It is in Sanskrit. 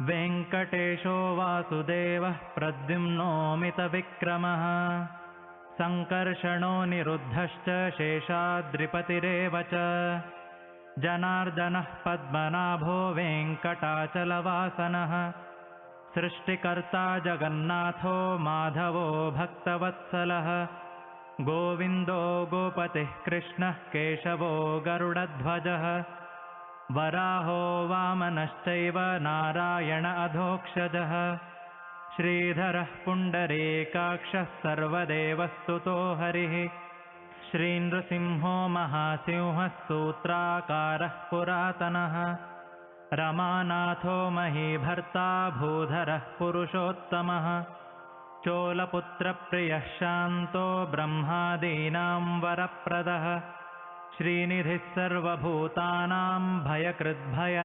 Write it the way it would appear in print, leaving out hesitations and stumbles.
वेङ्कटेशो वासुदेवः प्रद्युम्नोऽमितविक्रमः सङ्कर्षणो निरुद्धश्च शेषाद्रिपतिरेव च जनार्दनः पद्मनाभो वेङ्कटाचलवासनः सृष्टिकर्ता जगन्नाथो माधवो भक्तवत्सलः गोविन्दो गोपतिः कृष्णः केशवो गरुडध्वजः वराहो वामनश्चैव नारायण अधोक्षजः श्रीधरः पुण्डरीकाक्षः सर्वदेवस्तुतो हरिः श्रीनृसिंहो महासिंहः सूत्राकारः पुरातनः रमानाथो महीभर्ता भूधरः पुरुषोत्तमः चोलपुत्रप्रियः शान्तो ब्रह्मादीनां वरप्रदः श्रीनिधिः सर्वभूतानां भयकृद्भय